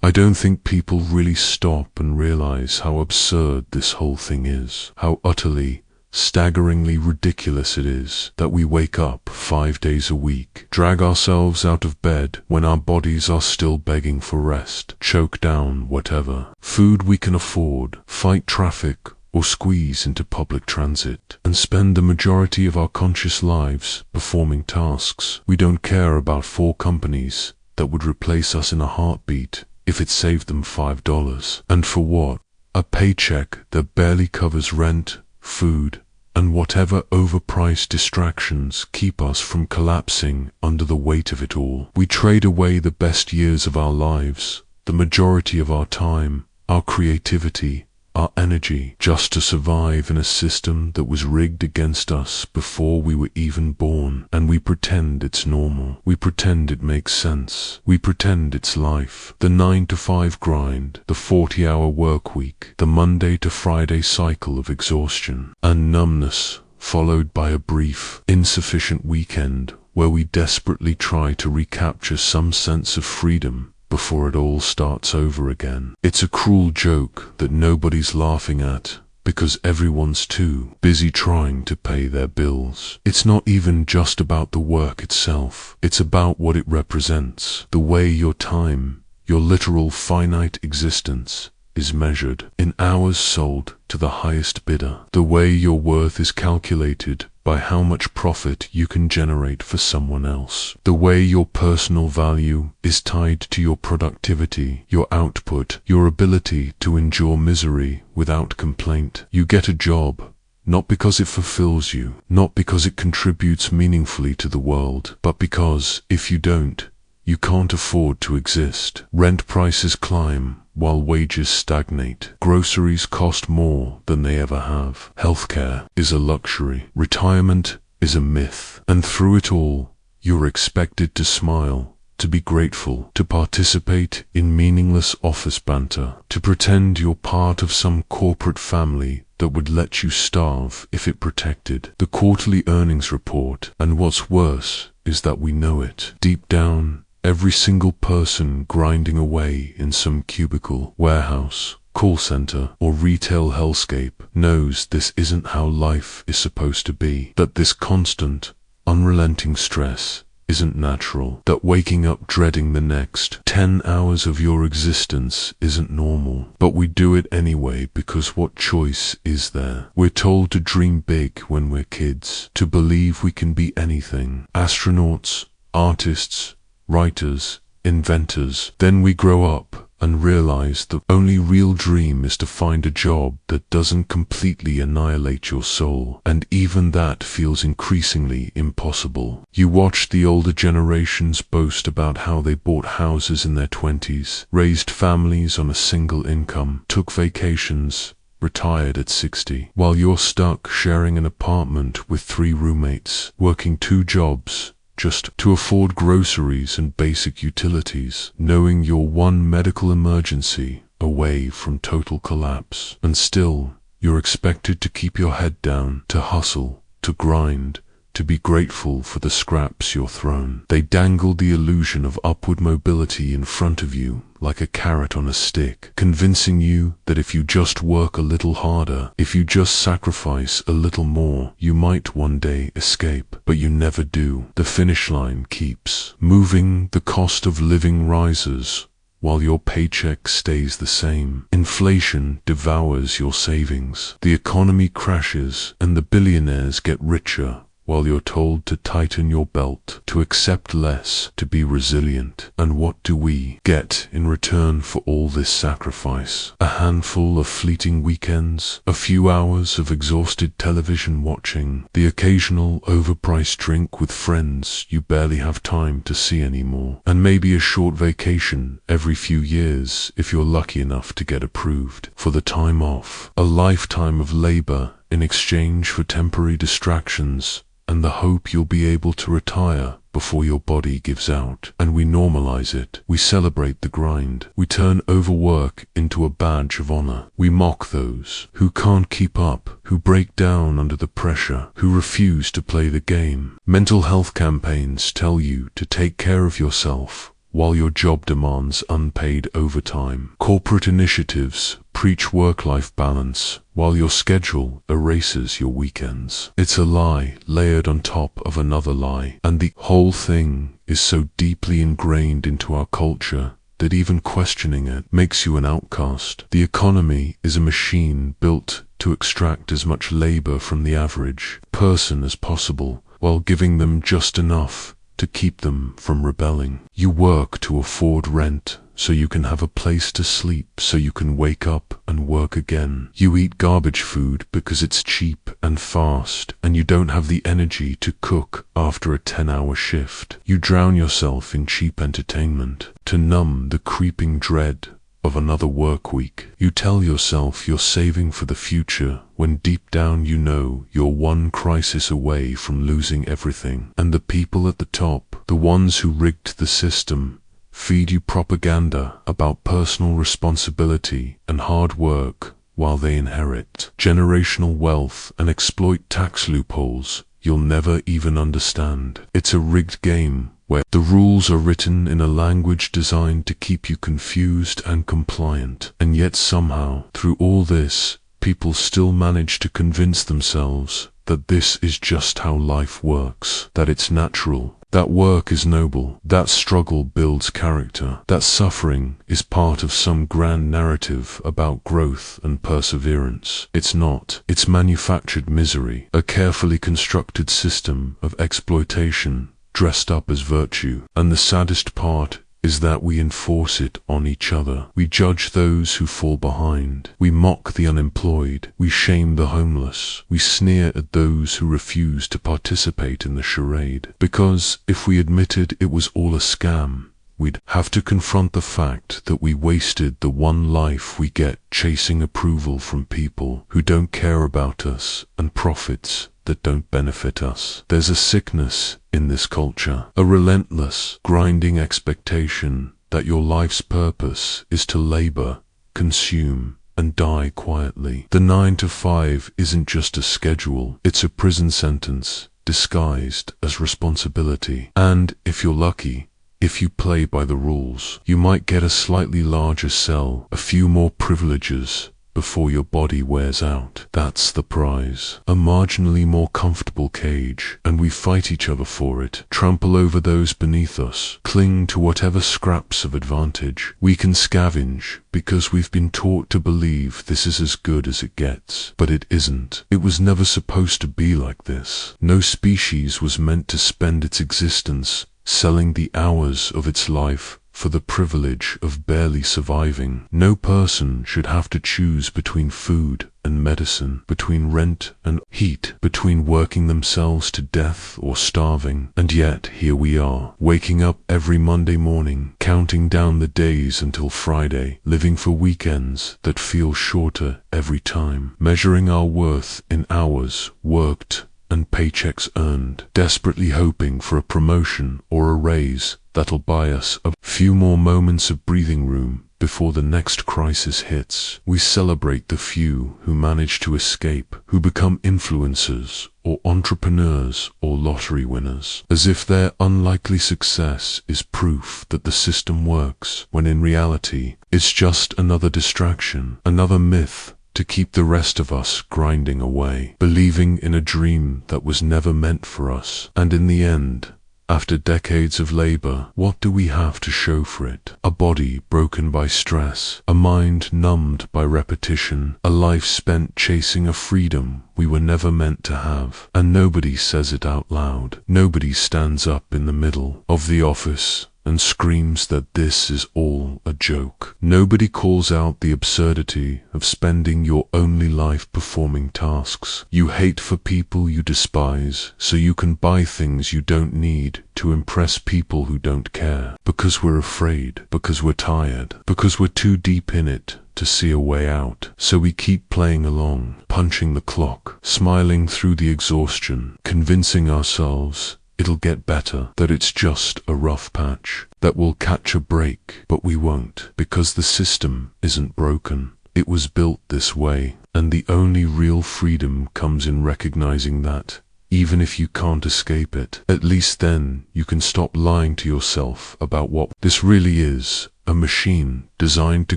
I don't think people really stop and realize how absurd this whole thing is, how utterly, staggeringly ridiculous it is that we wake up 5 days a week, drag ourselves out of bed when our bodies are still begging for rest, choke down whatever food we can afford, fight traffic, or squeeze into public transit, and spend the majority of our conscious lives performing tasks we don't care about for companies that would replace us in a heartbeat if it saved them $5. And for what? A paycheck that barely covers rent, food, and whatever overpriced distractions keep us from collapsing under the weight of it all. We trade away the best years of our lives, the majority of our time, our creativity, our energy, just to survive in a system that was rigged against us before we were even born. And we pretend it's normal. We pretend it makes sense. We pretend it's life. The 9-to-5 grind, the 40-hour work week, the Monday to Friday cycle of exhaustion and numbness, followed by a brief, insufficient weekend where we desperately try to recapture some sense of freedom before it all starts over again. It's a cruel joke that nobody's laughing at because everyone's too busy trying to pay their bills. It's not even just about the work itself. It's about what it represents, the way your time, your literal finite existence, is measured in hours sold to the highest bidder, the way your worth is calculated by how much profit you can generate for someone else, the way your personal value is tied to your productivity, your output, your ability to endure misery without complaint. You get a job, not because it fulfills you, not because it contributes meaningfully to the world, but because, if you don't, you can't afford to exist. Rent prices climb while wages stagnate. Groceries cost more than they ever have. Healthcare is a luxury. Retirement is a myth. And through it all, you're expected to smile, to be grateful, to participate in meaningless office banter, to pretend you're part of some corporate family that would let you starve if it protected the quarterly earnings report. And what's worse is that we know it. Deep down, every single person grinding away in some cubicle, warehouse, call center, or retail hellscape knows this isn't how life is supposed to be, that this constant, unrelenting stress isn't natural, that waking up dreading the next 10 hours of your existence isn't normal. But we do it anyway because what choice is there? We're told to dream big when we're kids, to believe we can be anything. Astronauts, artists, writers, inventors. Then we grow up and realize the only real dream is to find a job that doesn't completely annihilate your soul, and even that feels increasingly impossible. You watch the older generations boast about how they bought houses in their 20s, raised families on a single income, took vacations, retired at 60, while you're stuck sharing an apartment with 3 roommates, working 2 jobs, just to afford groceries and basic utilities, knowing you're one medical emergency away from total collapse. And still, you're expected to keep your head down, to hustle, to grind, to be grateful for the scraps you're thrown. They dangle the illusion of upward mobility in front of you like a carrot on a stick, convincing you that if you just work a little harder, if you just sacrifice a little more, you might one day escape. But you never do. The finish line keeps moving, the cost of living rises, while your paycheck stays the same. Inflation devours your savings. The economy crashes, and the billionaires get richer, while you're told to tighten your belt, to accept less, to be resilient. And what do we get in return for all this sacrifice? A handful of fleeting weekends, a few hours of exhausted television watching, the occasional overpriced drink with friends you barely have time to see anymore, and maybe a short vacation every few years if you're lucky enough to get approved for the time off. A lifetime of labor in exchange for temporary distractions and the hope you'll be able to retire before your body gives out. And we normalize it. We celebrate the grind. We turn overwork into a badge of honor. We mock those who can't keep up, who break down under the pressure, who refuse to play the game. Mental health campaigns tell you to take care of yourself, while your job demands unpaid overtime. Corporate initiatives preach work-life balance, while your schedule erases your weekends. It's a lie layered on top of another lie, and the whole thing is so deeply ingrained into our culture that even questioning it makes you an outcast. The economy is a machine built to extract as much labor from the average person as possible, while giving them just enough to keep them from rebelling. You work to afford rent, so you can have a place to sleep, so you can wake up and work again. You eat garbage food because it's cheap and fast, and you don't have the energy to cook after a 10-hour shift. You drown yourself in cheap entertainment to numb the creeping dread of another work week. You tell yourself you're saving for the future, when deep down you know you're one crisis away from losing everything. And the people at the top, the ones who rigged the system, feed you propaganda about personal responsibility and hard work, while they inherit generational wealth and exploit tax loopholes you'll never even understand. It's a rigged game where the rules are written in a language designed to keep you confused and compliant. And yet somehow, through all this, people still manage to convince themselves that this is just how life works, that it's natural, that work is noble, that struggle builds character, that suffering is part of some grand narrative about growth and perseverance. It's not. It's manufactured misery, a carefully constructed system of exploitation dressed up as virtue. And the saddest part is that we enforce it on each other. We judge those who fall behind. We mock the unemployed. We shame the homeless. We sneer at those who refuse to participate in the charade. Because if we admitted it was all a scam, we'd have to confront the fact that we wasted the one life we get chasing approval from people who don't care about us and profits that don't benefit us. There's a sickness in this culture, a relentless, grinding expectation that your life's purpose is to labor, consume, and die quietly. The 9 to 5 isn't just a schedule, it's a prison sentence disguised as responsibility. And if you're lucky, if you play by the rules, you might get a slightly larger cell, a few more privileges before your body wears out. That's the prize. A marginally more comfortable cage, and we fight each other for it, trample over those beneath us, cling to whatever scraps of advantage we can scavenge, because we've been taught to believe this is as good as it gets. But it isn't. It was never supposed to be like this. No species was meant to spend its existence selling the hours of its life for the privilege of barely surviving. No person should have to choose between food and medicine, between rent and heat, between working themselves to death or starving. And yet here we are, waking up every Monday morning, counting down the days until Friday, living for weekends that feel shorter every time, measuring our worth in hours worked and paychecks earned, desperately hoping for a promotion or a raise that'll buy us a few more moments of breathing room before the next crisis hits. We celebrate the few who manage to escape, who become influencers or entrepreneurs or lottery winners, as if their unlikely success is proof that the system works, when in reality it's just another distraction, another myth to keep the rest of us grinding away, believing in a dream that was never meant for us. And in the end, after decades of labor, what do we have to show for it? A body broken by stress, a mind numbed by repetition, a life spent chasing a freedom we were never meant to have. And nobody says it out loud. Nobody stands up in the middle of the office and screams that this is all a joke. Nobody calls out the absurdity of spending your only life performing tasks you hate for people you despise, so you can buy things you don't need to impress people who don't care, because we're afraid, because we're tired, because we're too deep in it to see a way out. So we keep playing along, punching the clock, smiling through the exhaustion, convincing ourselves it'll get better, that it's just a rough patch, that we'll catch a break. But we won't, because the system isn't broken. It was built this way, and the only real freedom comes in recognizing that, even if you can't escape it. At least then you can stop lying to yourself about what this really is, a machine designed to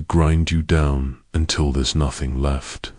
grind you down until there's nothing left.